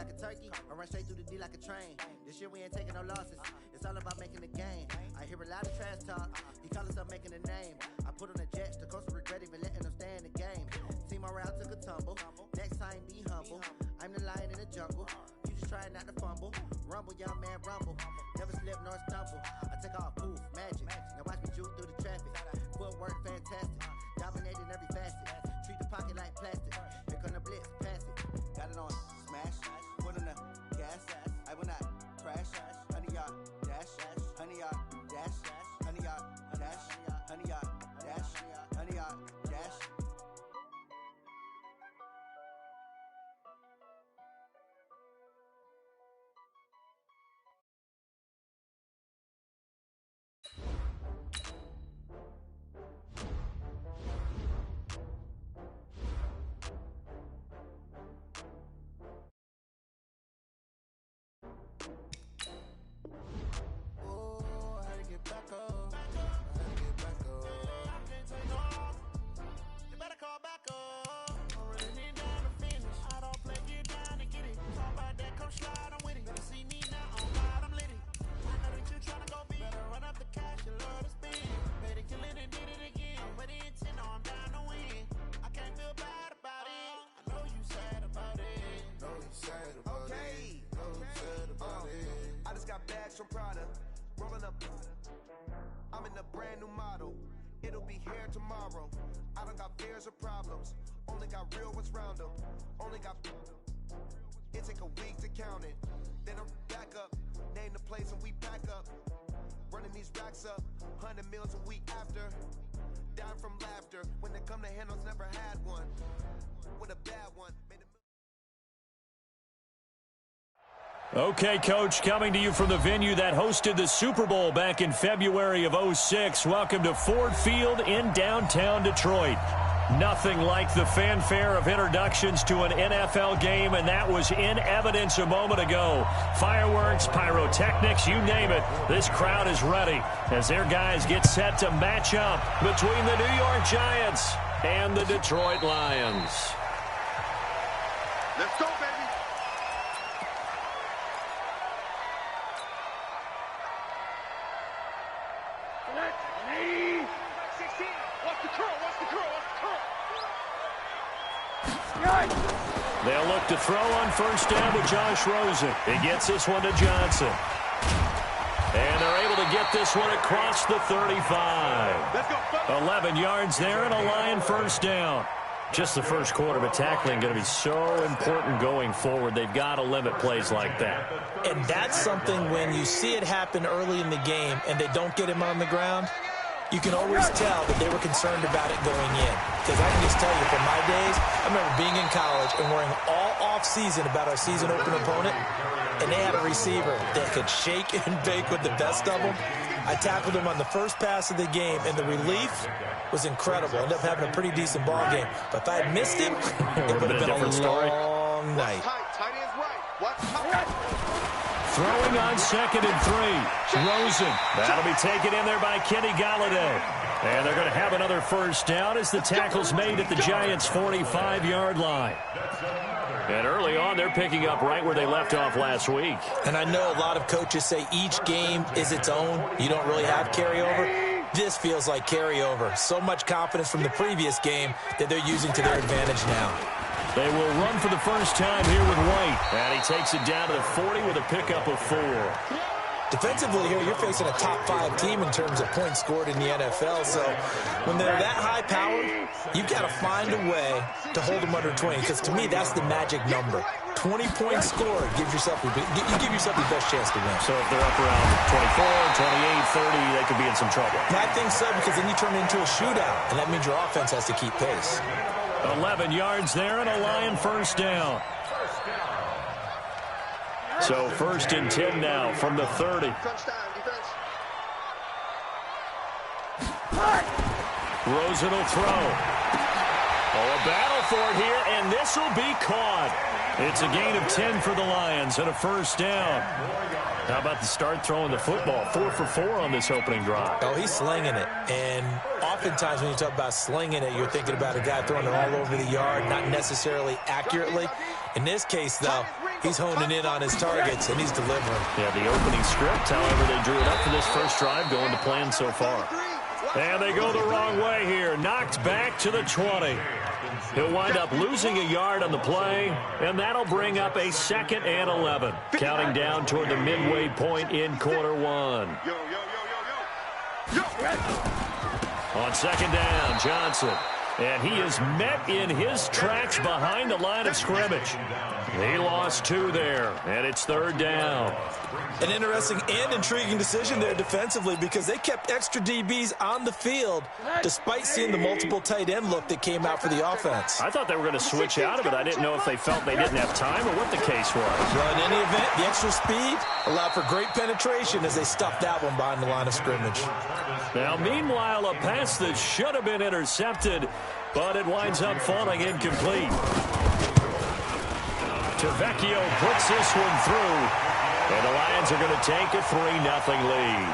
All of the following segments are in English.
like a turkey, I run straight through the D like a train. This year we ain't taking no losses. It's all about making the game. I hear a lot of trash talk. He call himself making a name. I put on the Jets, the coach regret even letting them stay in the game. Team around took a tumble. Next time be humble. I'm the lion in the jungle. You just trying not to fumble. Rumble, young man, rumble. Never slip nor stumble. I take off, poof, magic. Now watch me juke through the traffic. Footwork fantastic. Dominating every facet. Treat the pocket like plastic. Here come the blitz, pass it. Got it on smash. Put on the gas. I will not crash. 100-yard dash. 100-yard dash. 100-yard dash. 100-yard dash. 100-yard dash. From Prada, rolling up. I'm in a brand new model. It'll be here tomorrow. I don't got fears or problems. Only got real ones round them. Only got. It take a week to count it. Then I'm back up. Name the place and we back up. Running these racks up. 100 meals a week after. Dying from laughter. When they come to handles, never had one. With a bad one. Okay, Coach, coming to you from the venue that hosted the Super Bowl back in February of '06. Welcome to Ford Field in downtown Detroit. Nothing like the fanfare of introductions to an NFL game, and that was in evidence a moment ago. Fireworks, pyrotechnics, you name it. This crowd is ready as their guys get set to match up between the New York Giants and the Detroit Lions. Let's go, baby. They'll look to throw on first down with Josh Rosen. He gets this one to Johnson. And they're able to get this one across the 35. 11 yards there and a Lion first down. Just the first quarter, but tackling going to be so important going forward. They've got to limit plays like that. And that's something when you see it happen early in the game and they don't get him on the ground, you can always tell that they were concerned about it going in. Because I can just tell you, from my days, I remember being in college and worrying all off-season about our season opener opponent, and they had a receiver that could shake and bake with the best of them. I tackled him on the first pass of the game, and the relief was incredible. Ended up having a pretty decent ball game. But if I had missed him, it would have been a long night. Tight end's right. What's tight? Throwing on 2nd and 3. Rosen. That'll be taken in there by Kenny Golladay. And they're going to have another first down as the tackle's made at the Giants' 45-yard line. And early on, they're picking up right where they left off last week. And I know a lot of coaches say each game is its own. You don't really have carryover. This feels like carryover. So much confidence from the previous game that they're using to their advantage now. They will run for the first time here with White. And he takes it down to the 40 with a pickup of 4. Defensively here, you're facing a top-5 team in terms of points scored in the NFL. So when they're that high-powered, you've got to find a way to hold them under 20. Because to me, that's the magic number. 20 points scored gives yourself you give yourself the best chance to win. So if they're up around 24, 28, 30, they could be in some trouble. I think so, because then you turn it into a shootout, and that means your offense has to keep pace. 11 yards there and a Lion first down. So 1st and 10 now from the 30. Rosen will throw. Oh, a battle for it here, and this will be caught. It's a gain of 10 for the Lions and a first down. How about the start throwing the football? 4 for 4 on this opening drive. Oh, he's slinging it. And oftentimes when you talk about slinging it, you're thinking about a guy throwing it all over the yard, not necessarily accurately. In this case, though, He's honing in on his targets, and he's delivering. Yeah, the opening script, however, they drew it up for this first drive, going to plan so far. And they go the wrong way here. Knocked back to the 20. He'll wind up losing a yard on the play, and that'll bring up a 2nd and 11. Counting down toward the midway point in quarter one. On 2nd down, Johnson. And he is met in his tracks behind the line of scrimmage. He lost 2 there, and it's 3rd down. An interesting and intriguing decision there defensively because they kept extra DBs on the field despite seeing the multiple tight end look that came out for the offense. I thought they were going to switch out of it. I didn't know if they felt they didn't have time or what the case was. Well, in any event, the extra speed allowed for great penetration as they stuffed that one behind the line of scrimmage. Now, meanwhile, a pass that should have been intercepted, but it winds up falling incomplete. Tavecchio puts this one through. And the Lions are going to take a 3-0 lead.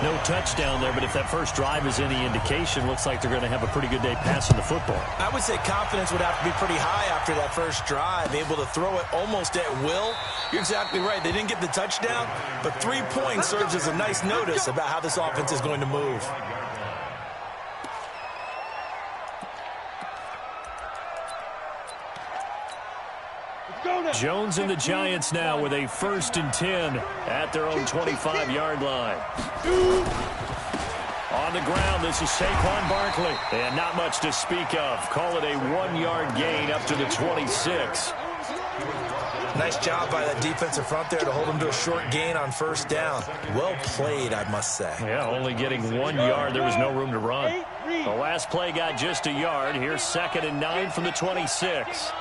No touchdown there, but if that first drive is any indication, looks like they're going to have a pretty good day passing the football. I would say confidence would have to be pretty high after that first drive, able to throw it almost at will. You're exactly right. They didn't get the touchdown, but 3 points serves as a nice notice about how this offense is going to move. Jones and the Giants now with a 1st and 10 at their own 25-yard line. On the ground, this is Saquon Barkley. And not much to speak of. Call it a 1-yard gain up to the 26. Nice job by that defensive front there to hold him to a short gain on 1st down. Well played, I must say. Yeah, only getting 1 yard. There was no room to run. The last play got just a yard. Here's 2nd and 9 from the 26.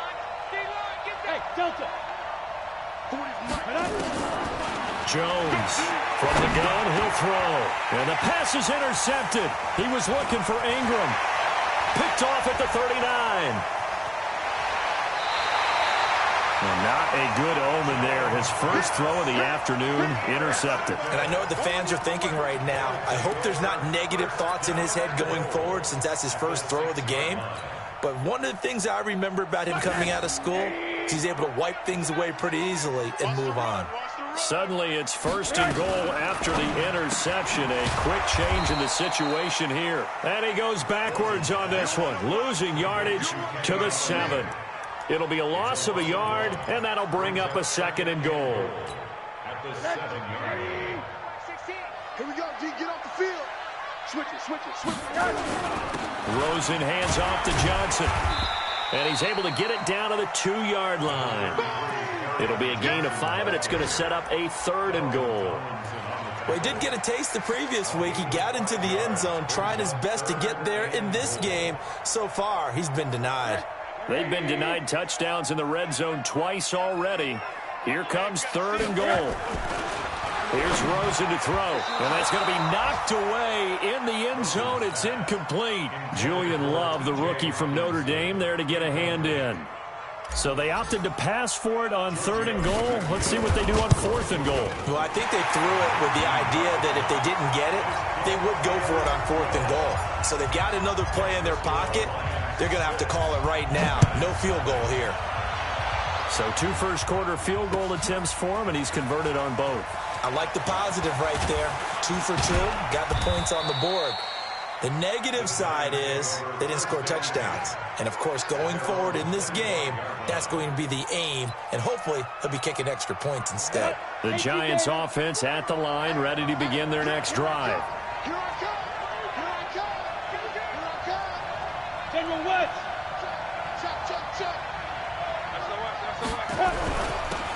Jones from the gun, he'll throw. And the pass is intercepted. He was looking for Ingram. Picked off at the 39. And not a good omen there. His first throw of the afternoon intercepted. And I know what the fans are thinking right now. I hope there's not negative thoughts in his head going forward since that's his first throw of the game. But one of the things I remember about him coming out of school is he's able to wipe things away pretty easily and move on. Suddenly it's 1st and goal after the interception. A quick change in the situation here. And he goes backwards on this one, losing yardage to the 7. It'll be a loss of a yard, and that'll bring up a 2nd and goal. At the 7-yard. Here we go, D, get off the field. Switch it. Rosen hands off to Johnson. And he's able to get it down to the 2-yard line. It'll be a gain of 5, and it's going to set up a 3rd and goal. Well, he did get a taste the previous week. He got into the end zone, trying his best to get there in this game. So far, he's been denied. They've been denied touchdowns in the red zone twice already. Here comes 3rd and goal. Here's Rosen to throw, and that's going to be knocked away in the end zone. It's incomplete. Julian Love, the rookie from Notre Dame, there to get a hand in. So they opted to pass for it on 3rd and goal. Let's see what they do on 4th and goal. Well, I think they threw it with the idea that if they didn't get it, they would go for it on 4th and goal. So they've got another play in their pocket. They're going to have to call it right now. No field goal here. So 2 first-quarter field goal attempts for him, and he's converted on both. I like the positive right there. 2 for 2, got the points on the board. The negative side is they didn't score touchdowns. And, of course, going forward in this game, that's going to be the aim. And hopefully he'll be kicking extra points instead. The Giants offense at the line, ready to begin their next drive. Here I come. General West. Check.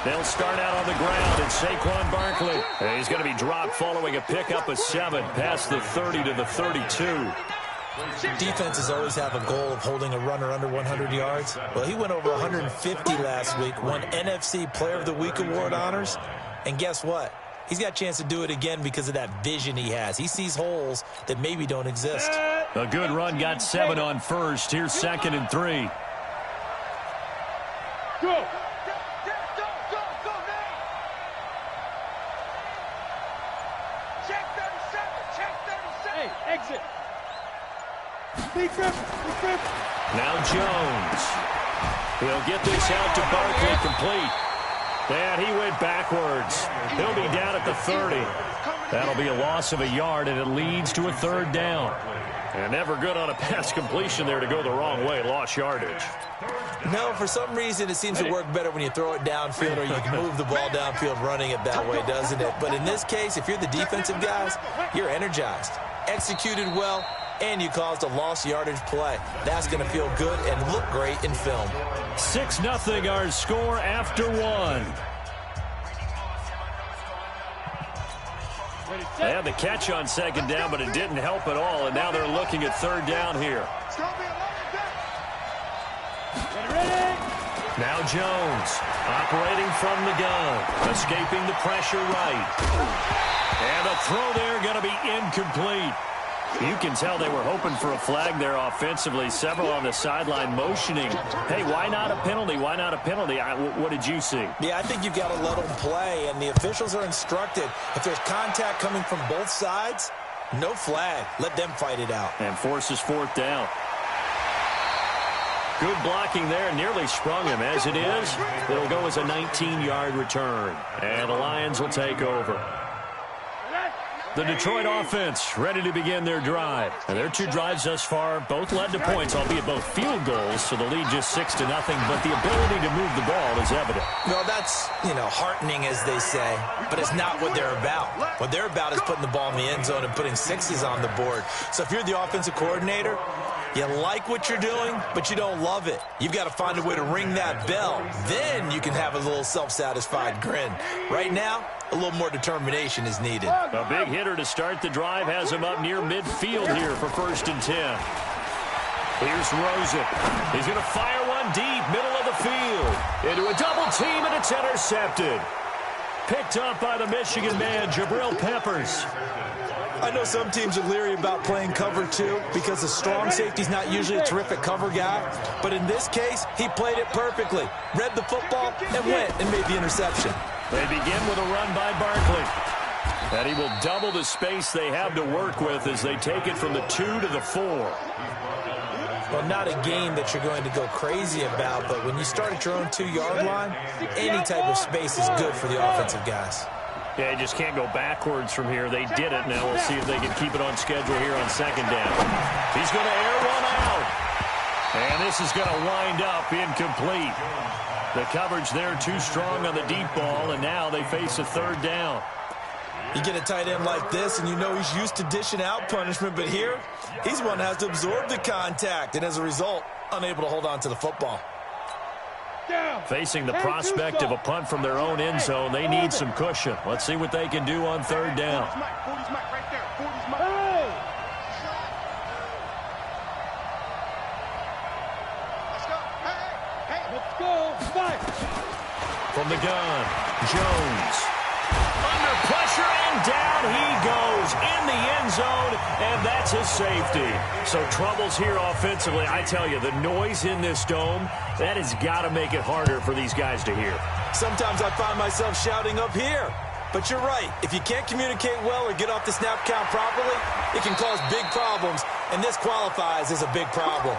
They'll start out on the ground, and Saquon Barkley. And he's going to be dropped following a pickup of 7 past the 30 to the 32. Defenses always have a goal of holding a runner under 100 yards. Well, he went over 150 last week, won NFC Player of the Week award honors. And guess what? He's got a chance to do it again because of that vision he has. He sees holes that maybe don't exist. A good run, got 7 on first. Here's 2nd and 3. Go. Exit. Big grip. Now Jones. He'll get this out to Barkley complete. And he went backwards. He'll be down at the 30. That'll be a loss of a yard, and it leads to a third down. And never good on a pass completion there to go the wrong way. Lost yardage. No, for some reason it seems to work better when you throw it downfield or you can move the ball downfield running it that way, doesn't it? But in this case, if you're the defensive guys, you're energized, executed well, and you caused a lost yardage play. That's going to feel good and look great in film. 6-0 our score after one. They had the catch on second down, but it didn't help at all, and now they're looking at third down here. Now Jones, operating from the gun, escaping the pressure right. And the throw there going to be incomplete. You can tell they were hoping for a flag there offensively. Several on the sideline motioning. Hey, why not a penalty? Why not a penalty? What did you see? Yeah, I think you've got to let them play, and the officials are instructed. If there's contact coming from both sides, no flag. Let them fight it out. And forces fourth down. Good blocking there, nearly sprung him. As it is, it'll go as a 19-yard return. And the Lions will take over. The Detroit offense ready to begin their drive. And their two drives thus far both led to points, albeit both field goals, so the lead just 6-0. But the ability to move the ball is evident. Well, that's, heartening, as they say, but it's not what they're about. What they're about is putting the ball in the end zone and putting sixes on the board. So if you're the offensive coordinator, you like what you're doing, but you don't love it. You've got to find a way to ring that bell. Then you can have a little self-satisfied grin. Right now, a little more determination is needed. A big hitter to start the drive has him up near midfield here for 1st and 10. Here's Rosen. He's going to fire one deep, middle of the field. Into a double team, and it's intercepted. Picked up by the Michigan man, Jabril Peppers. I know some teams are leery about playing cover two because the strong safety's not usually a terrific cover guy. But in this case, he played it perfectly. Read the football and went and made the interception. They begin with a run by Barkley. And he will double the space they have to work with as they take it from the 2 to the 4. Well, not a game that you're going to go crazy about, but when you start at your own 2-yard line, any type of space is good for the offensive guys. Yeah, you just can't go backwards from here. They did it. Now we'll see if they can keep it on schedule here on second down. He's going to air one out. And this is going to wind up incomplete. The coverage there too strong on the deep ball, and now they face a third down. You get a tight end like this, and you know he's used to dishing out punishment, but here, he's one that has to absorb the contact, and as a result, unable to hold on to the football. Facing the prospect of a punt from their own end zone, they need some cushion. Let's see what they can do on third down. From the gun, Jones. Under pressure, and down he goes in the end zone, and that's his safety. So troubles here offensively. I tell you, the noise in this dome, that has got to make it harder for these guys to hear. Sometimes I find myself shouting up here. But you're right. If you can't communicate well or get off the snap count properly, it can cause big problems, and this qualifies as a big problem.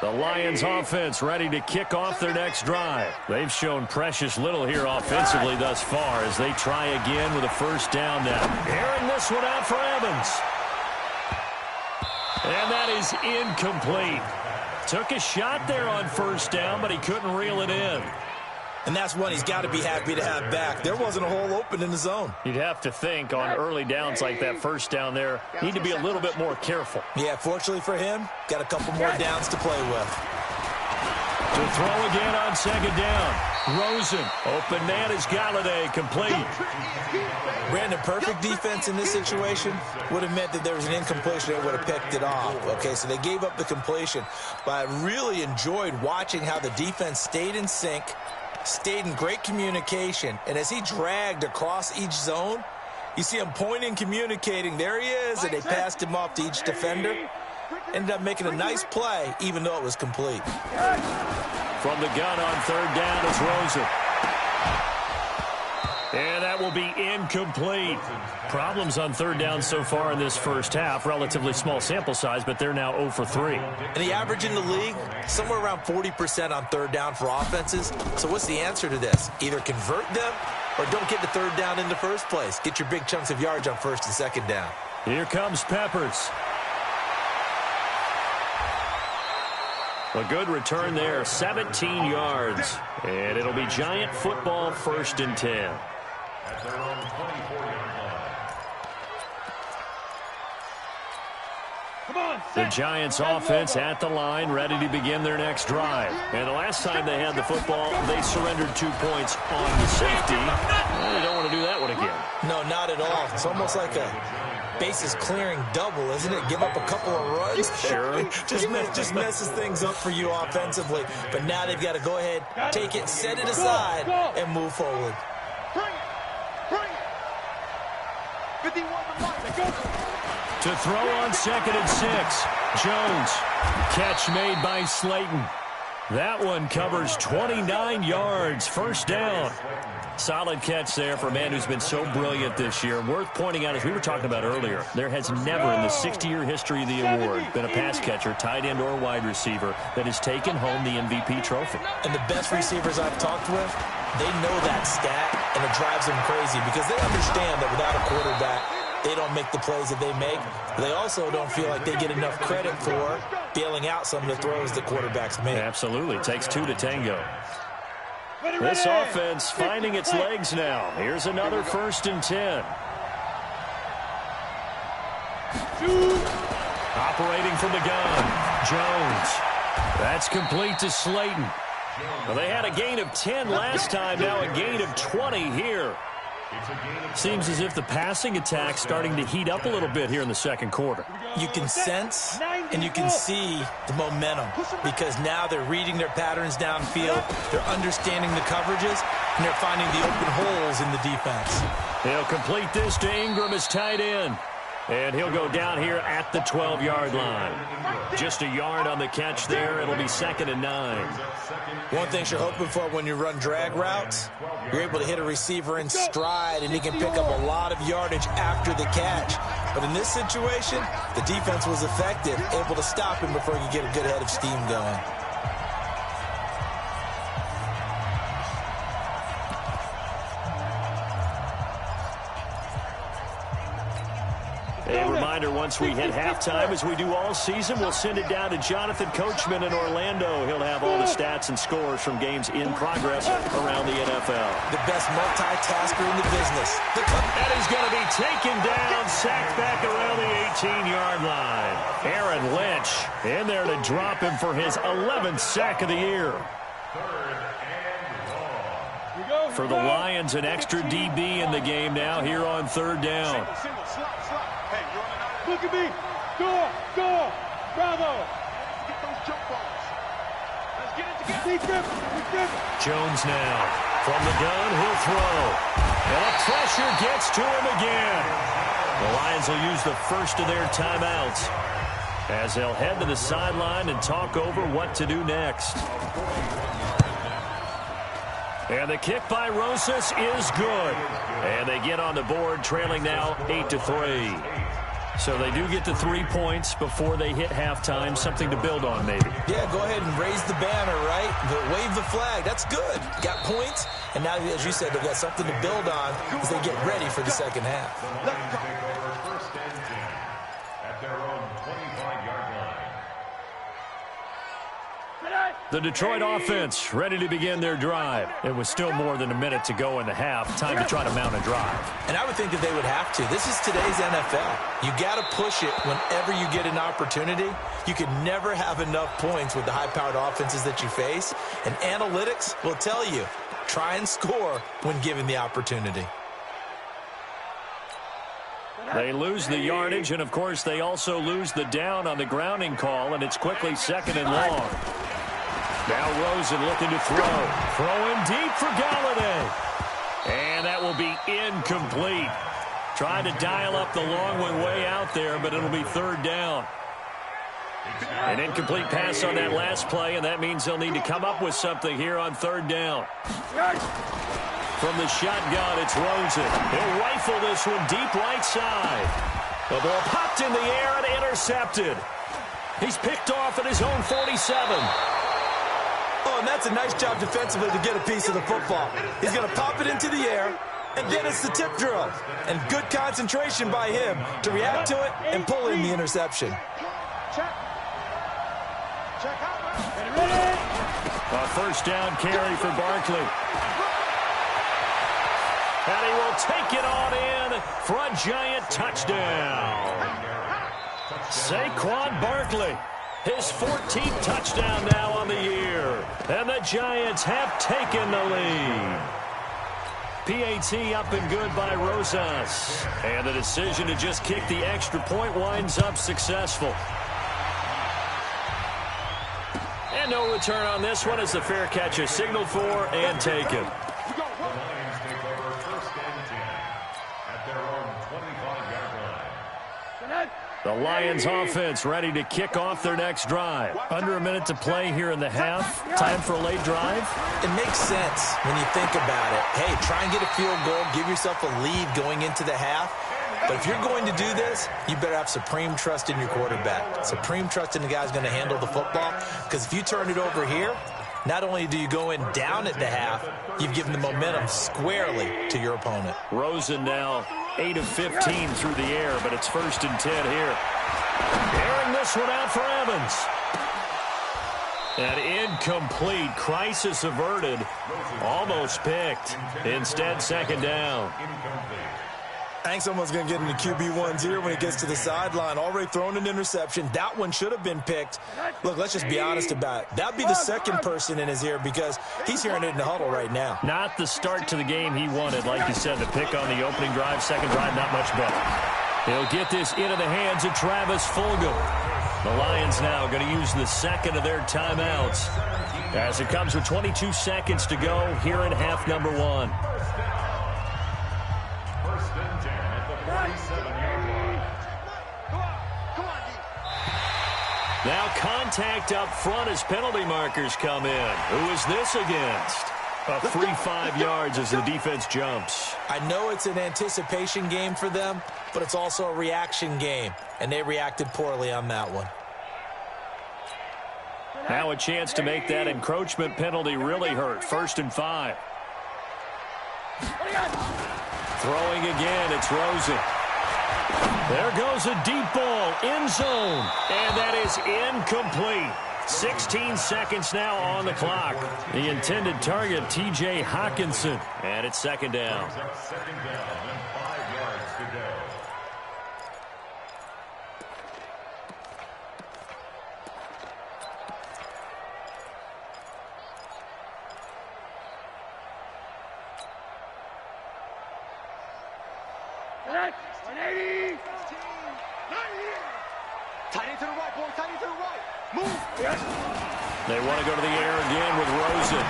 The Lions offense ready to kick off their next drive. They've shown precious little here offensively thus far as they try again with a first down now. Airing this one out for Evans. And that is incomplete. Took a shot there on first down, but he couldn't reel it in. And that's one he's got to be happy to have back. There wasn't a hole open in the zone. You'd have to think on early downs like that first down there, need to be a little bit more careful. Yeah, fortunately for him, got a couple more downs to play with. To throw again on second down. Rosen, open man is Galladay, complete. Brandon, perfect defense in this situation would have meant that there was an incompletion that would have picked it off. Okay, so they gave up the completion. But I really enjoyed watching how the defense stayed in sync, stayed in great communication, and as he dragged across each zone, you see him pointing, communicating. There he is, and they passed him off to each defender. Ended up making a nice play, even though it was complete. From the gun on third down is Rosen. And that will be incomplete. Problems on third down so far in this first half. Relatively small sample size, but they're now 0 for 3. And the average in the league, somewhere around 40% on third down for offenses. So what's the answer to this? Either convert them or don't get the third down in the first place. Get your big chunks of yards on first and second down. Here comes Peppers. A good return there, 17 yards. And it'll be Giant football, 1st and 10. At their own 24-yard line. The Giants offense at the line, ready to begin their next drive. And the last time they had the football, they surrendered 2 points on the safety. Well, you don't want to do that one again. No, not at all. It's almost like a bases clearing double, isn't it? Give up a couple of runs. Sure. just messes things up for you offensively. But now they've got to go ahead, take it, set it aside, and move forward. Bring it. Bring it. 51 to Mike. To throw on 2nd and 6. Jones. Catch made by Slayton. That one covers 29 yards. 1st down. Solid catch there for a man who's been so brilliant this year. Worth pointing out, as we were talking about earlier, there has never in the 60-year history of the award been a pass catcher, tight end, or wide receiver that has taken home the MVP trophy. And the best receivers I've talked with, they know that stat, and it drives them crazy because they understand that without a quarterback, they don't make the plays that they make. They also don't feel like they get enough credit for bailing out some of the throws the quarterbacks make. Absolutely. It takes 2 to tango. This offense finding its legs now. Here's another 1st and 10. Operating from the gun. Jones. That's complete to Slayton. Well, they had a gain of 10 last time, now a gain of 20 here. Seems as if the passing attack's starting to heat up a little bit here in the second quarter. You can sense and you can see the momentum because now they're reading their patterns downfield, they're understanding the coverages, and they're finding the open holes in the defense. He'll complete this to Ingram as tight end. And he'll go down here at the 12-yard line. Just a yard on the catch there. It'll be 2nd and 9. One thing you're hoping for when you run drag routes, you're able to hit a receiver in stride, and he can pick up a lot of yardage after the catch. But in this situation, the defense was effective, able to stop him before he could get a good head of steam going. A reminder, once we hit halftime, as we do all season, we'll send it down to Jonathan Coachman in Orlando. He'll have all the stats and scores from games in progress around the NFL. The best multitasker in the business. That is going to be taken down, sacked back around the 18-yard line. Aaron Lynch in there to drop him for his 11th sack of the year. For the Lions, an extra DB in the game now here on 3rd down. Look at me. Go. Bravo. Get those jump balls. Let's get it together. Jones now. From the gun, he'll throw. And the pressure gets to him again. The Lions will use the first of their timeouts as they'll head to the sideline and talk over what to do next. And the kick by Rosas is good. And they get on the board, trailing now 8-3. So they do get the 3 points before they hit halftime. Something to build on, maybe. Yeah, go ahead and raise the banner, right? Wave the flag. That's good. Got points. And now, as you said, they've got something to build on as they get ready for the second half. At their own 25-yard line. The Detroit offense ready to begin their drive. It was still more than a minute to go in the half. Time to try to mount a drive. And I would think that they would have to. This is today's NFL. You got to push it whenever you get an opportunity. You can never have enough points with the high-powered offenses that you face. And analytics will tell you, try and score when given the opportunity. They lose the yardage, and, of course, they also lose the down on the grounding call, and it's quickly 2nd and long. Now Rosen looking to throw. Throwing deep for Galladay. And that will be incomplete. Trying to dial up the long one way out there, but it'll be 3rd down. An incomplete pass on that last play, and that means they'll need to come up with something here on 3rd down. From the shotgun, it's Rosen. He'll rifle this one deep right side. The ball popped in the air and intercepted. He's picked off at his own 47. Oh, and that's a nice job defensively to get a piece of the football. He's going to pop it into the air, and then it's the tip drill. And good concentration by him to react to it and pull in the interception. A first down carry for Barkley. And he will take it on in for a Giant touchdown. Saquon Barkley, his 14th touchdown now on the year. And the Giants have taken the lead. PAT up and good by Rosas. And the decision to just kick the extra point winds up successful. And no return on this one as the fair catch is signaled for and taken. The Lions offense ready to kick off their next drive. Under a minute to play here in the half. Time for a late drive. It makes sense when you think about it. Hey, try and get a field goal. Give yourself a lead going into the half. But if you're going to do this, you better have supreme trust in your quarterback. Supreme trust in the guy who's going to handle the football. Because if you turn it over here, not only do you go in down at the half, you've given the momentum squarely to your opponent. Rosen now 8 of 15 through the air, but it's 1st and 10 here. Airing this one out for Evans. An incomplete. Crisis averted. Almost picked. Instead, 2nd down. Hank's almost going to get into QB1's ear when he gets to the sideline. Already thrown an interception. That one should have been picked. Look, let's just be honest about it. That would be the second person in his ear because he's hearing it in the huddle right now. Not the start to the game he wanted. Like you said, the pick on the opening drive, second drive, not much better. He'll get this into the hands of Travis Fulgham. The Lions now going to use the second of their timeouts as it comes with 22 seconds to go here in half number 1. Now contact up front as penalty markers come in. Who is this against? A free 5 yards as the defense jumps. I know it's an anticipation game for them, but it's also a reaction game, and they reacted poorly on that one. Now a chance to make that encroachment penalty really hurt. 1st and 5. Throwing again, it's Rosen. There goes a deep ball, end zone, and that is incomplete. 16 seconds now on the clock. The intended target, T.J. Hawkinson, and it's 2nd down. 2nd down and 5 yards to go. They want to go to the air again with Rosen.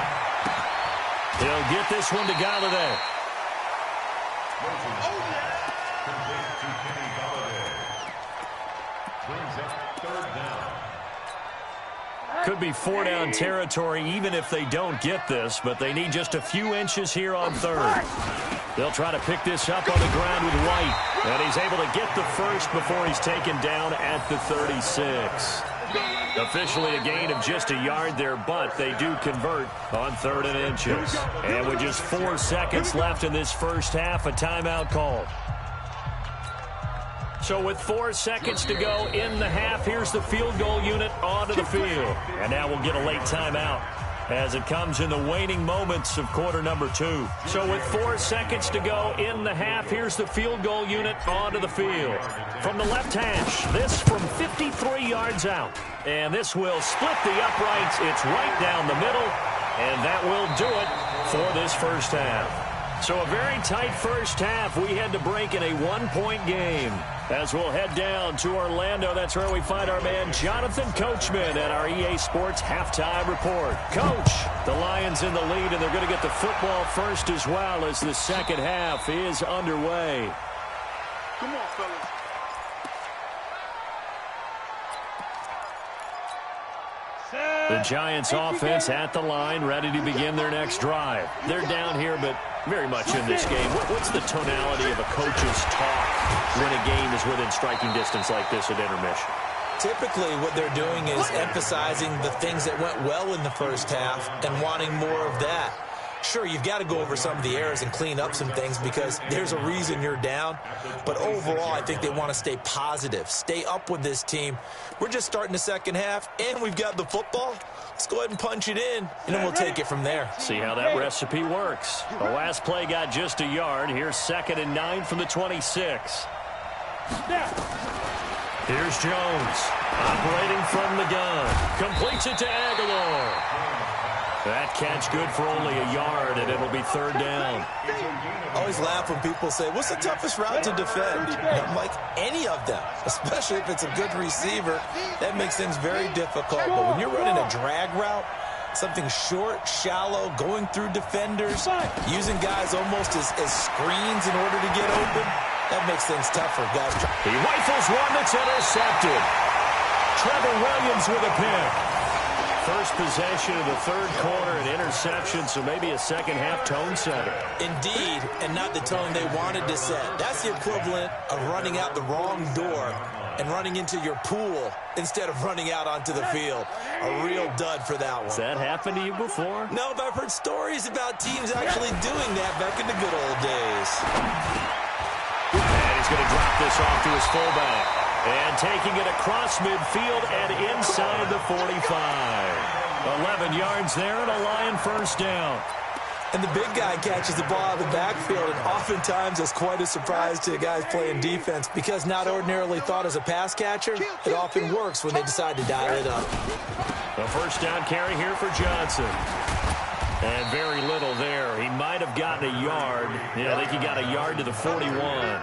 He'll get this one to Galladay. Complete to Kenny Galladay. Brings up 3rd down. Could be 4-down territory even if they don't get this, but they need just a few inches here on 3rd. They'll try to pick this up on the ground with White, and he's able to get the first before he's taken down at the 36. Officially a gain of just a yard there, but they do convert on 3rd and inches. And with just 4 seconds left in this first half, a timeout called. So with 4 seconds to go in the half, here's the field goal unit onto the field. And now we'll get a late timeout as it comes in the waning moments of quarter number 2. So with 4 seconds to go in the half, here's the field goal unit onto the field. From the left hash, this from 53 yards out. And this will split the uprights. It's right down the middle. And that will do it for this first half. So a very tight first half. We had to break in a 1-point game. As we'll head down to Orlando, that's where we find our man Jonathan Coachman at our EA Sports Halftime Report. Coach, the Lions in the lead, and they're going to get the football first as well as the second half is underway. Come on, fellas. The Giants offense at the line, ready to begin their next drive. They're down here, but very much in this game. What's the tonality of a coach's talk when a game is within striking distance like this at intermission? Typically, what they're doing is emphasizing the things that went well in the first half and wanting more of that. Sure, you've got to go over some of the errors and clean up some things because there's a reason you're down. But overall, I think they want to stay positive, stay up with this team. We're just starting the second half, and we've got the football. Let's go ahead and punch it in, and then we'll take it from there. See how that recipe works. The last play got just a yard. Here's 2nd and 9 from the 26. Here's Jones, operating from the gun. Completes it to Aguilar. That catch good for only a yard, and it'll be 3rd down. I always laugh when people say, what's the toughest route to defend? And I'm like, any of them, especially if it's a good receiver. That makes things very difficult. But when you're running a drag route, something short, shallow, going through defenders, using guys almost as screens in order to get open, that makes things tougher, guys. He rifles one that's intercepted. Trevor Williams with a pick. First possession of the 3rd quarter, an interception, so maybe a second-half tone setter. Indeed, and not the tone they wanted to set. That's the equivalent of running out the wrong door and running into your pool instead of running out onto the field. A real dud for that one. Has that happened to you before? No, but I've heard stories about teams actually doing that back in the good old days. And he's going to drop this off to his fullback. And taking it across midfield and inside the 45. 11 yards there and a Lion first down. And the big guy catches the ball out of the backfield, and oftentimes it's quite a surprise to guys playing defense because not ordinarily thought as a pass catcher, it often works when they decide to dial it up. A first down carry here for Johnson. And very little there. He might have gotten a yard. Yeah, I think he got a yard to the 41.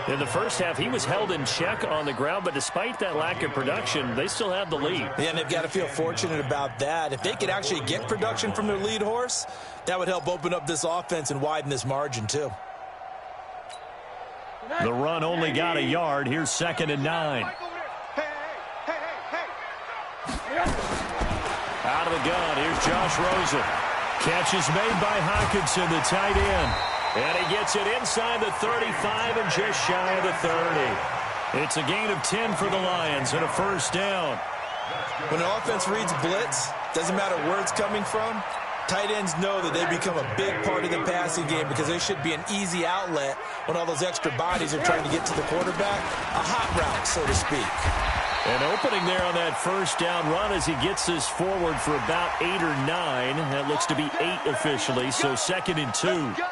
In the first half, he was held in check on the ground, but despite that lack of production, they still have the lead. Yeah, and they've got to feel fortunate about that. If they could actually get production from their lead horse, that would help open up this offense and widen this margin, too. The run only got a yard. Here's 2nd and 9. Out of the gun, here's Josh Rosen. Catch is made by Hawkinson, the tight end. And he gets it inside the 35 and just shy of the 30. It's a gain of 10 for the Lions and a first down. When an offense reads blitz, doesn't matter where it's coming from, tight ends know that they become a big part of the passing game because they should be an easy outlet when all those extra bodies are trying to get to the quarterback. A hot route, so to speak. An opening there on that first down run as he gets this forward for about 8 or 9. That looks to be 8 officially, so 2nd and 2.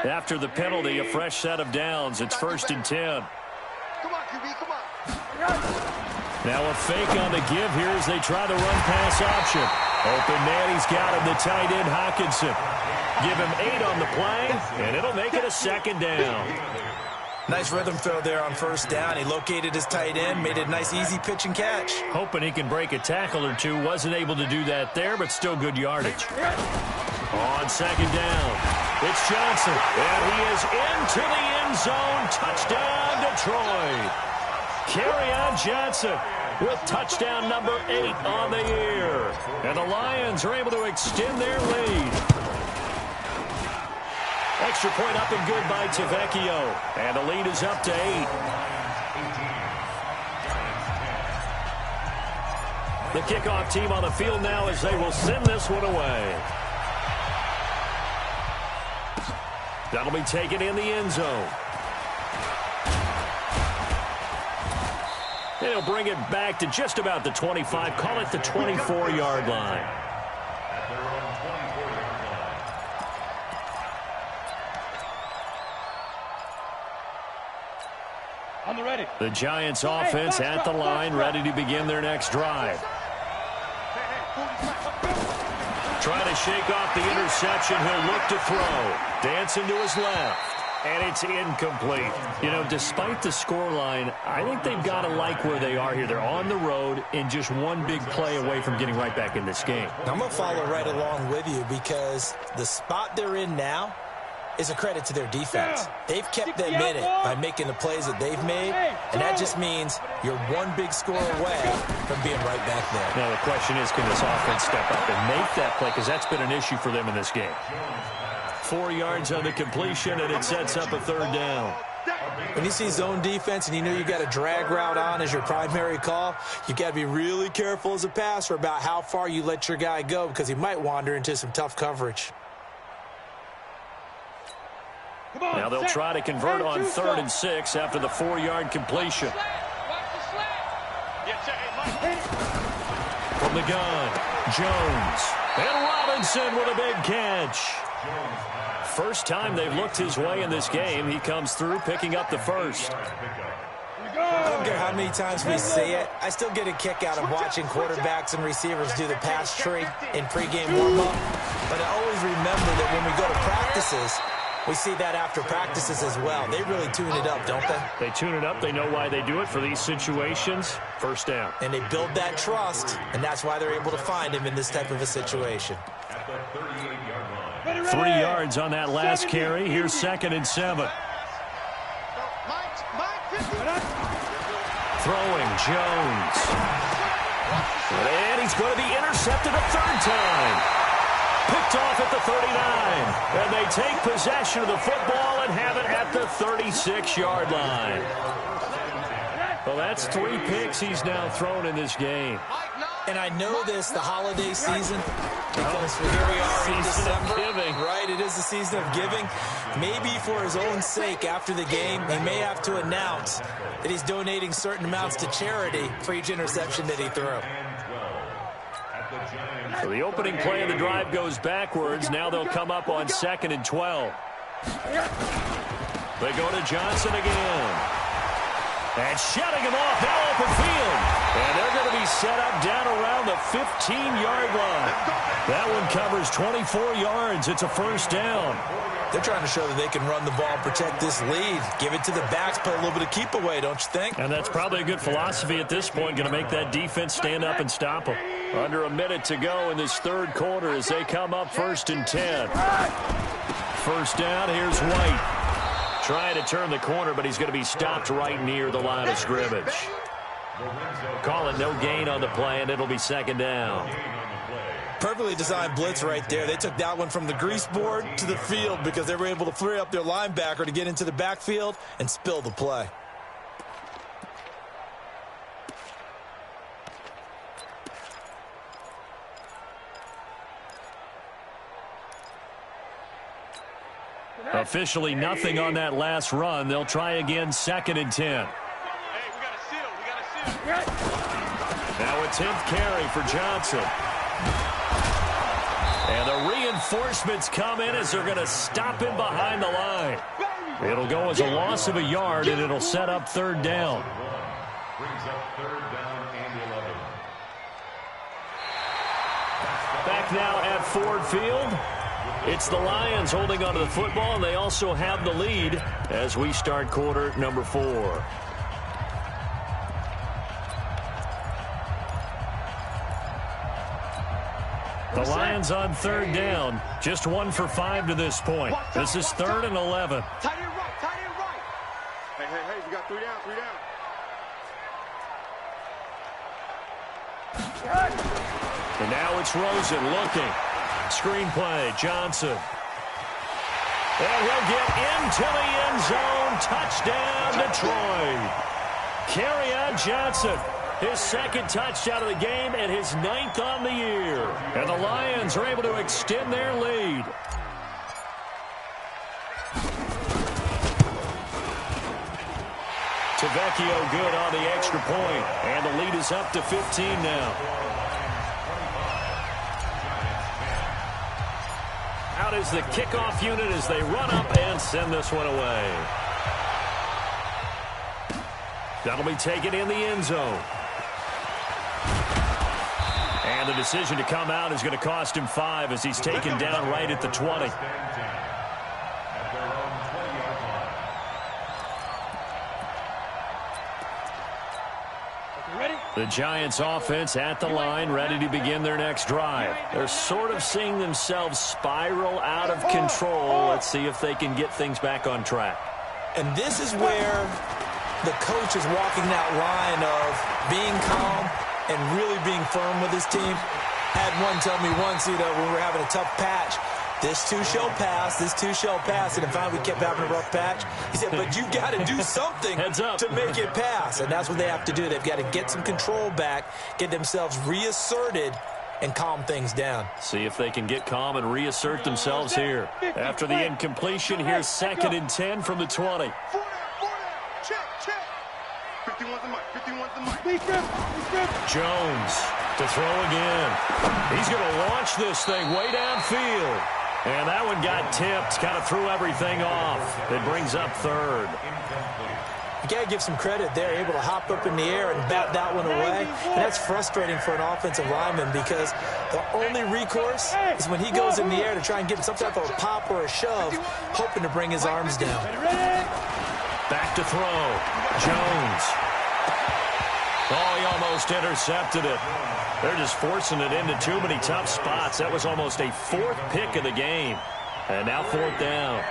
After the penalty, a fresh set of downs. It's 1st and 10. Come on, QB, come on. Now a fake on the give here as they try to run pass option. Open man, he's got him, the tight end Hawkinson. Give him 8 on the play, and it'll make it a 2nd down. Nice rhythm throw there on first down. He located his tight end, made it a nice easy pitch and catch. Hoping he can break a tackle or two. Wasn't able to do that there, but still good yardage. On 2nd down, it's Johnson, and he is into the end zone. Touchdown, Detroit. Kerryon Johnson with touchdown number 8 on the year. And the Lions are able to extend their lead. Extra point up and good by Tavecchio. And the lead is up to 8. The kickoff team on the field now as they will send this one away. That'll be taken in the end zone. And he'll bring it back to just about the 25. Call it the 24-yard line. On the ready. The Giants offense at the line, ready to begin their next drive. Trying to shake off the interception. He'll look to throw. Dancing to his left. And it's incomplete. You know, despite the scoreline, I think they've got to like where they are here. They're on the road and just one big play away from getting right back in this game. I'm going to follow right along with you because the spot they're in now, is a credit to their defense. They've kept them in it by making the plays that they've made, and that just means you're one big score away from being right back there. Now the question is, can this offense step up and make that play, because that's been an issue for them in this game. 4 yards on the completion, and it sets up a third down. When you see zone defense and you know you got a drag route on as your primary call, you got to be really careful as a passer about how far you let your guy go, because he might wander into some tough coverage. Now they'll try to convert on 3rd and 6 after the 4-yard completion. From the gun, Jones. And Robinson with a big catch. First time they've looked his way in this game. He comes through picking up the first. I don't care how many times we see it. I still get a kick out of watching quarterbacks and receivers do the pass tree in pregame warm-up. But I always remember that when we go to practices, we see that after practices as well. They really tune it up, don't they? They tune it up. They know why they do it for these situations. First down. And they build that trust, and that's why they're able to find him in this type of a situation. 3 yards on that last carry. Here's 2nd and 7. Throwing, Jones. And he's going to be intercepted a third time. Picked off at the 39. And they take possession of the football and have it at the 36-yard line. Well, that's 3 picks he's now thrown in this game. And I know this, the holiday season, because here we are in December. Right, it is the season of giving. Maybe for his own sake, after the game, he may have to announce that he's donating certain amounts to charity for each interception that he threw. So the opening play of the drive goes backwards. Now they'll come up on 2nd and 12. They go to Johnson again. And shutting him off, now open field. And they're going to be set up down around the 15-yard line. That one covers 24 yards. It's a first down. They're trying to show that they can run the ball, protect this lead, give it to the backs, put a little bit of keep away, don't you think? And that's probably a good philosophy at this point, going to make that defense stand up and stop them. Under a minute to go in this third quarter as they come up 1st and 10. First down, here's White. Trying to turn the corner, but he's going to be stopped right near the line of scrimmage. Call it no gain on the play, and it'll be 2nd down. Perfectly designed blitz right there. They took that one from the grease board to the field because they were able to free up their linebacker to get into the backfield and spill the play. Officially nothing on that last run. They'll try again, 2nd and 10. Now a 10th carry for Johnson. And the reinforcements come in as they're going to stop him behind the line. It'll go as a loss of a yard, and it'll set up 3rd down. Brings up 3rd down and 11. Back now at Ford Field. It's the Lions holding onto the football, and they also have the lead as we start quarter number 4. The Lions on 3rd down, just 1 for 5 to this point. This is 3rd and 11. Tight end right, tight end right. Hey, we got 3 down, 3 down. And now it's Rosen looking. Screen play, Johnson. And he'll get into the end zone. Touchdown, Detroit. Kerryon Johnson, his 2nd touchdown of the game and his 9th on the year. And the Lions are able to extend their lead. Tavecchio good on the extra point. And the lead is up to 15 now. Out is the kickoff unit as they run up and send this one away. That'll be taken in the end zone. And the decision to come out is going to cost him 5 as he's taken down right at the 20. Ready? The Giants offense at the line, ready to begin their next drive. They're sort of seeing themselves spiral out of control. Let's see if they can get things back on track. And this is where the coach is walking that line of being calm and really being firm with his team. Had one tell me once, when we were having a tough patch, this too shall pass, this too shall pass. And finally we kept having a rough patch. He said, but you got to do something to make it pass. And that's what they have to do. They've got to get some control back, get themselves reasserted, and calm things down. See if they can get calm and reassert themselves here. After the incompletion, here's 2nd and 10 from the 20. Check. 51's the mic. Jones to throw again. He's going to launch this thing way downfield. And that one got tipped, kind of threw everything off. It brings up 3rd. You got to give some credit there, able to hop up in the air and bat that one away. And that's frustrating for an offensive lineman because the only recourse is when he goes in the air to try and get some type of a pop or a shove, hoping to bring his arms down. Back to throw. Jones. Oh, he almost intercepted it. They're just forcing it into too many tough spots. That was almost a 4th pick of the game. And now 4th down.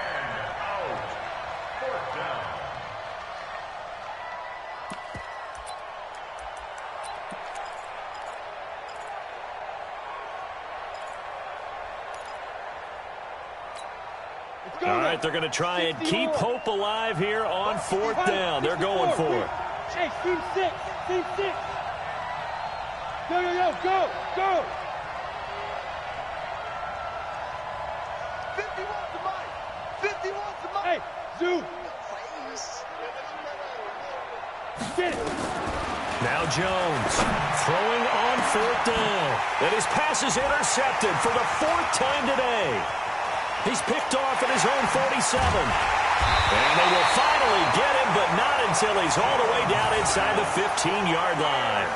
All right, they're going to try and keep hope alive here on 4th down. They're going for it. Hey, team 6. Go. 51's the mic. Hey, Zoo. Get it. Now Jones throwing on 4th down. And his pass is intercepted for the 4th time today. He's picked off at his own 47. And they will finally get him, but not until he's all the way down inside the 15-yard line.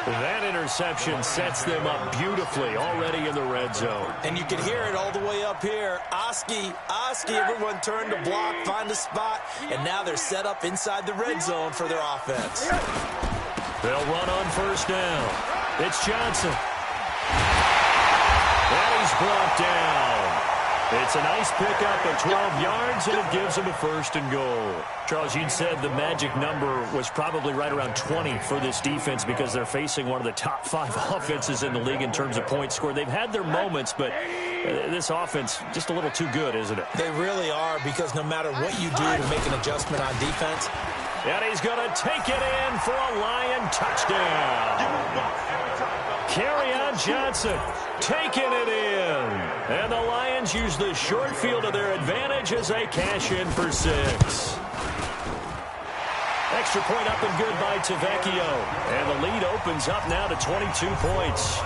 That interception sets them up beautifully already in the red zone. And you can hear it all the way up here. Oski, everyone turned to block, find a spot, and now they're set up inside the red zone for their offense. They'll run on 1st down. It's Johnson. And he's brought down. It's a nice pickup of 12 yards, and it gives them a 1st and goal. Charles, you said the magic number was probably right around 20 for this defense because they're facing one of the top 5 offenses in the league in terms of points scored. They've had their moments, but this offense just a little too good, isn't it? They really are, because no matter what you do to make an adjustment on defense. And he's going to take it in for a Lion touchdown. Kerryon Johnson taking it in. And the Lions use the short field to their advantage as they cash in for 6. Extra point up and good by Tavecchio. And the lead opens up now to 22 points.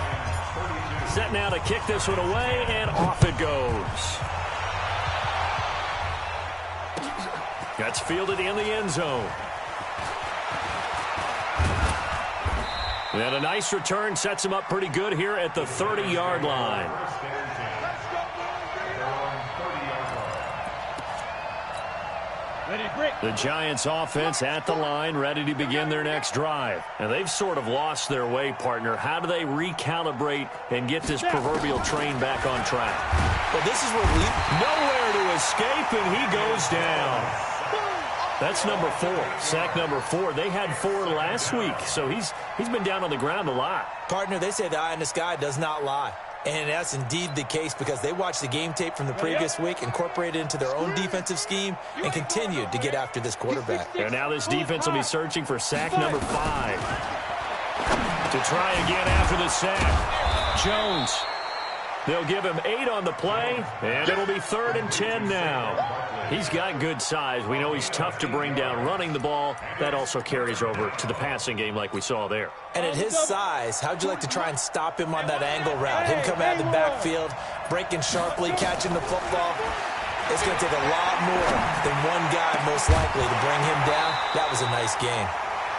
Set now to kick this one away, and off it goes. That's fielded in the end zone. And a nice return sets him up pretty good here at the 30-yard line. The Giants offense at the line, ready to begin their next drive. And they've sort of lost their way, partner. How do they recalibrate and get this proverbial train back on track? Well, this is where nowhere to escape, and he goes down. That's number 4, sack number 4. They had 4 last week, so he's been down on the ground a lot. Partner, they say the eye in the sky does not lie. And that's indeed the case because they watched the game tape from the previous week, incorporated it into their own defensive scheme, and continued to get after this quarterback. And now this defense will be searching for sack number 5. To try again after the sack. Jones. They'll give him 8 on the play, and it'll be 3rd and 10 now. He's got good size. We know he's tough to bring down running the ball. That also carries over to the passing game like we saw there. And at his size, how'd you like to try and stop him on that angle route? Him coming out of the backfield, breaking sharply, catching the football. It's going to take a lot more than one guy most likely to bring him down. That was a nice game.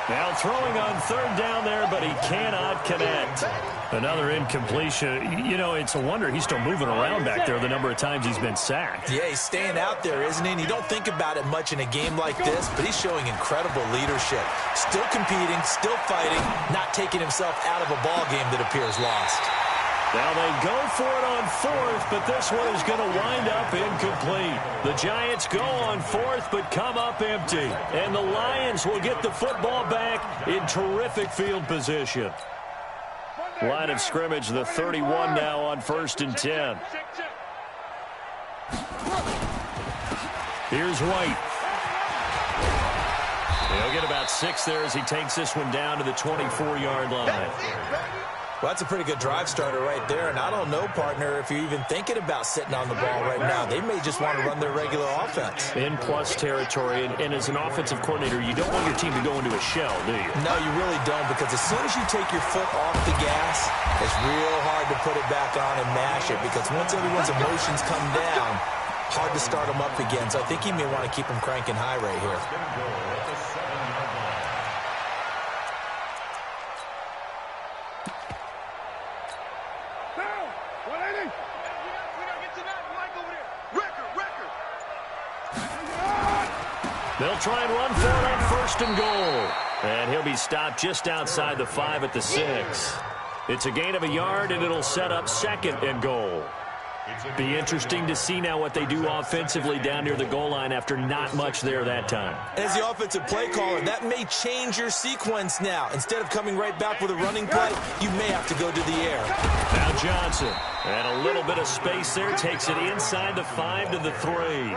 Now throwing on third down there, but he cannot connect. Another incompletion. You know, it's a wonder he's still moving around back there the number of times he's been sacked. Yeah, he's staying out there, isn't he? And you don't think about it much in a game like this, but he's showing incredible leadership. Still competing, still fighting, not taking himself out of a ball game that appears lost. Now they go for it on fourth, but this one is going to wind up incomplete. The Giants go on fourth, but come up empty. And the Lions will get the football back in terrific field position. Line of scrimmage, the 31 now on 1st and 10. Here's White. He'll get about 6 there as he takes this one down to the 24-yard line. Well, that's a pretty good drive starter right there. And I don't know, partner, if you're even thinking about sitting on the ball right now. They may just want to run their regular offense. In plus territory. And as an offensive coordinator, you don't want your team to go into a shell, do you? No, you really don't, because as soon as you take your foot off the gas, it's real hard to put it back on and mash it, because once everyone's emotions come down, hard to start them up again. So I think he may want to keep them cranking high right here. They'll try and run for it on 1st and goal. And he'll be stopped just outside the 5 at the 6. It's a gain of a yard, and it'll set up 2nd and goal. Be interesting to see now what they do offensively down near the goal line after not much there that time. As the offensive play caller, that may change your sequence now. Instead of coming right back with a running play, you may have to go to the air. Now Johnson, and a little bit of space there, takes it inside the 5 to the 3.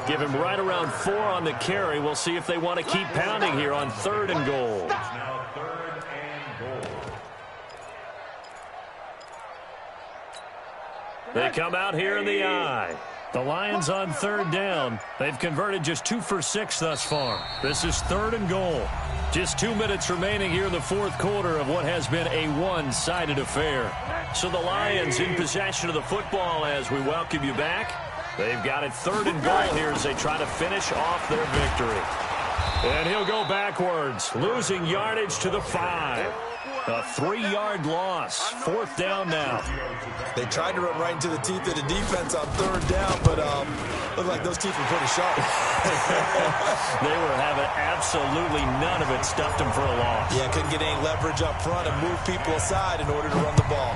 Give him right around 4 on the carry. We'll see if they want to keep pounding here on 3rd and goal. Now 3rd and goal. They come out here in the eye. The Lions on 3rd down. They've converted just 2 for 6 thus far. This is 3rd and goal. Just 2 minutes remaining here in the 4th quarter of what has been a one-sided affair. So the Lions in possession of the football as we welcome you back. They've got it 3rd and goal here as they try to finish off their victory. And he'll go backwards, losing yardage to the 5. A 3-yard loss. 4th down now. They tried to run right into the teeth of the defense on 3rd down, but looked like those teeth were pretty sharp. They were having absolutely none of it. Stuffed them for a loss. Yeah, couldn't get any leverage up front and move people aside in order to run the ball.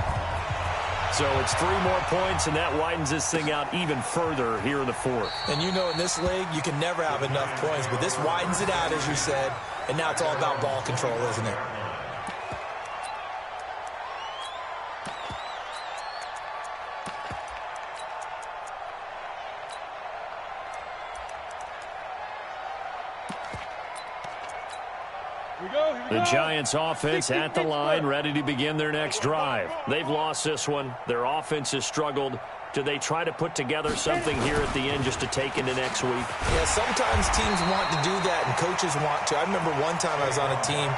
So it's 3 more points, and that widens this thing out even further here in the 4th. And you know in this league, you can never have enough points, but this widens it out, as you said, and now it's all about ball control, isn't it? The Giants offense at the line, ready to begin their next drive. They've lost this one. Their offense has struggled. Do they try to put together something here at the end just to take into next week? Yeah, sometimes teams want to do that, and coaches want to. I remember one time I was on a team,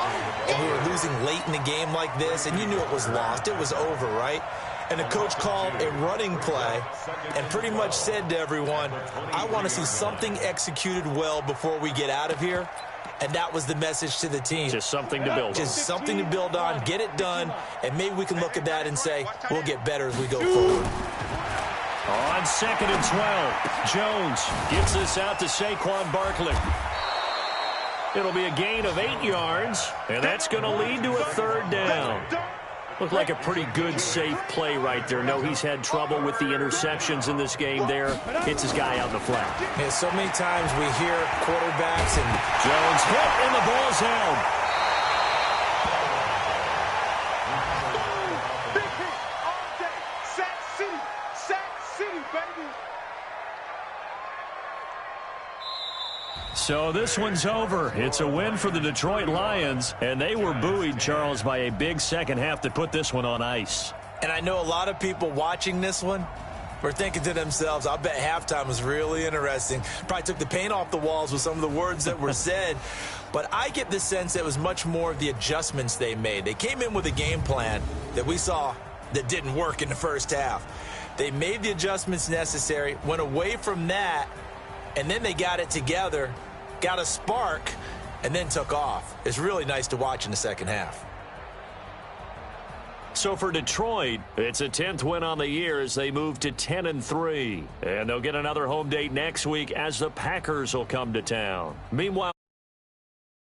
and we were losing late in the game like this, and you knew it was lost. It was over, right? And the coach called a running play and pretty much said to everyone, I want to see something executed well before we get out of here. And that was the message to the team. Just something to build on. Just something to build on, get it done, and maybe we can look at that and say, we'll get better as we go forward. On 2nd and 12, Jones gets this out to Saquon Barkley. It'll be a gain of 8 yards, and that's going to lead to a 3rd down. Looked like a pretty good, safe play right there. No, he's had trouble with the interceptions in this game there. Hits his guy out in the flat. Yeah, so many times we hear quarterbacks and Jones hit, and the ball's held. Big hit all day. Sack City, baby. So this one's over. It's a win for the Detroit Lions, and they were buoyed, Charles, by a big second half that put this one on ice. And I know a lot of people watching this one were thinking to themselves, I bet halftime was really interesting. Probably took the paint off the walls with some of the words that were said. But I get the sense that it was much more of the adjustments they made. They came in with a game plan that we saw that didn't work in the first half. They made the adjustments necessary, went away from that, and then they got it together, got a spark, and then took off. It's really nice to watch in the second half. So for Detroit, it's a 10th win on the year as they move to 10-3. And they'll get another home date next week as the Packers will come to town. Meanwhile,